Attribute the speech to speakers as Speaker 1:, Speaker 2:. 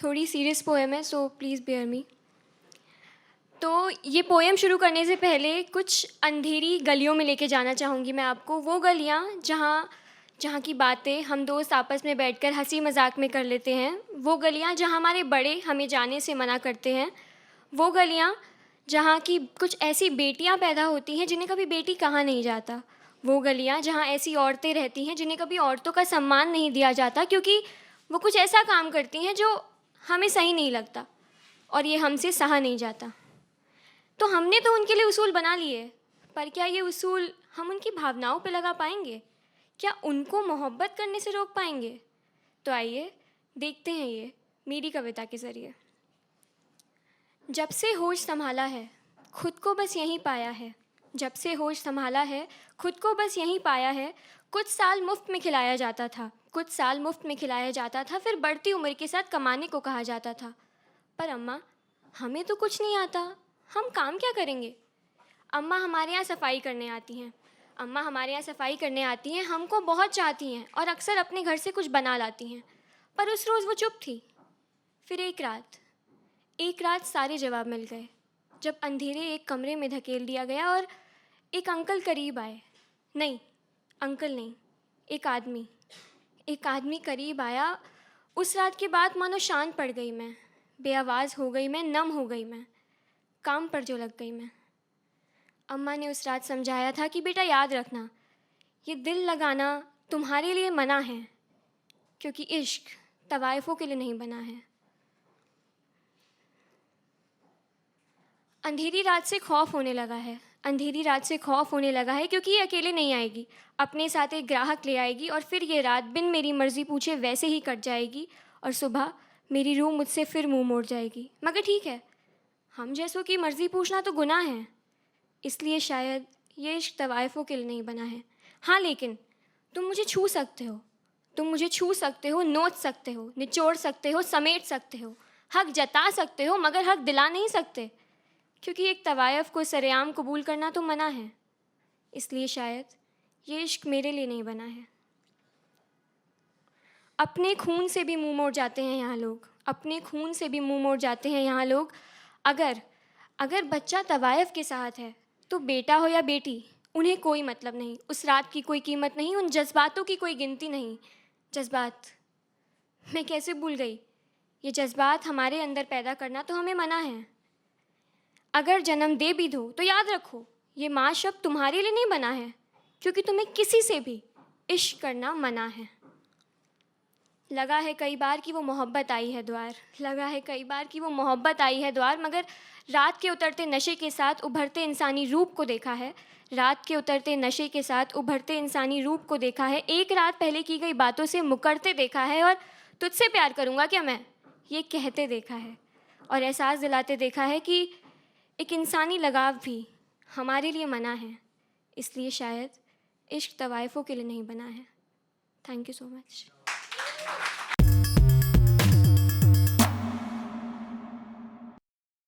Speaker 1: थोड़ी serious poem है, so please bear मी। तो ये पोएम शुरू करने से पहले कुछ अंधेरी गलियों में लेके जाना चाहूँगी मैं आपको। वो गलियाँ जहाँ जहाँ की बातें हम दोस्त आपस में बैठकर हंसी मजाक में कर लेते हैं। वो गलियाँ जहाँ हमारे बड़े हमें जाने से मना करते हैं। वो गलियाँ जहाँ की कुछ ऐसी बेटियाँ पैदा होती हैं जिन्हें कभी बेटी कहा नहीं जाता। वो गलियाँ जहाँ ऐसी औरतें रहती हैं जिन्हें कभी औरतों का सम्मान नहीं दिया जाता, क्योंकि वो कुछ ऐसा काम करती हैं जो हमें सही नहीं लगता और ये हमसे सहा नहीं जाता। तो हमने तो उनके लिए उसूल बना लिए, पर क्या ये उसूल हम उनकी भावनाओं पे लगा पाएंगे? क्या उनको मोहब्बत करने से रोक पाएंगे? तो आइए देखते हैं ये मेरी कविता के ज़रिए। जब से होश संभाला है, खुद को बस यहीं पाया है। जब से होश संभाला है, खुद को बस यहीं पाया है। कुछ साल मुफ्त में खिलाया जाता था, कुछ साल मुफ्त में खिलाया जाता था, फिर बढ़ती उम्र के साथ कमाने को कहा जाता था। पर अम्मा, हमें तो कुछ नहीं आता, हम काम क्या करेंगे? अम्मा हमारे यहाँ सफाई करने आती हैं, अम्मा हमारे यहाँ सफाई करने आती हैं, हमको बहुत चाहती हैं और अक्सर अपने घर से कुछ बना लाती हैं। पर उस रोज़ वो चुप थी। फिर एक रात सारे जवाब मिल गए, जब अंधेरे एक कमरे में धकेल दिया गया और एक अंकल करीब आए। नहीं, अंकल नहीं, एक आदमी करीब आया। उस रात के बाद मानो शांत पड़ गई मैं, बेआवाज़ हो गई मैं, नम हो गई मैं, काम पर जो लग गई मैं। अम्मा ने उस रात समझाया था कि बेटा याद रखना, ये दिल लगाना तुम्हारे लिए मना है, क्योंकि इश्क तवाइफों के लिए नहीं बना है। अंधेरी रात से खौफ होने लगा है, अंधेरी रात से खौफ होने लगा है, क्योंकि ये अकेले नहीं आएगी, अपने साथ एक ग्राहक ले आएगी और फिर ये रात बिन मेरी मर्ज़ी पूछे वैसे ही कट जाएगी और सुबह मेरी रूह मुझसे फिर मुंह मोड़ जाएगी। मगर ठीक है, हम जैसों की मर्ज़ी पूछना तो गुनाह है, इसलिए शायद ये इश्क तवाइफों के लिए नहीं बना है। हाँ, लेकिन तुम मुझे छू सकते हो, तुम मुझे छू सकते हो, नोच सकते हो, निचोड़ सकते हो, समेट सकते हो, हक जता सकते हो, मगर हक दिला नहीं सकते, क्योंकि एक तवायफ को सरेआम कबूल करना तो मना है। इसलिए शायद ये इश्क मेरे लिए नहीं बना है। अपने खून से भी मुंह मोड़ जाते हैं यहाँ लोग, अपने खून से भी मुंह मोड़ जाते हैं यहाँ लोग। अगर बच्चा तवायफ के साथ है तो बेटा हो या बेटी, उन्हें कोई मतलब नहीं, उस रात की कोई कीमत नहीं, उन जज्बातों की कोई गिनती नहीं। जज्बात, मैं कैसे भूल गई? ये जज्बात हमारे अंदर पैदा करना तो हमें मना है। अगर जन्म दे भी दो तो याद रखो, ये माँ शब्द तुम्हारे लिए नहीं बना है, क्योंकि तुम्हें किसी से भी इश्क करना मना है। लगा है कई बार कि वो मोहब्बत आई है द्वार, लगा है कई बार कि वो मोहब्बत आई है द्वार, मगर रात के उतरते नशे के साथ उभरते इंसानी रूप को देखा है, रात के उतरते नशे के साथ उभरते इंसानी रूप को देखा है। एक रात पहले की गई बातों से मुकरते देखा है और तुझसे प्यार करूँगा क्या मैं, ये कहते देखा है और एहसास दिलाते देखा है कि एक इंसानी लगाव भी हमारे लिए मना है। इसलिए शायद इश्क तवाइफों के लिए नहीं बना है। Thank you so much.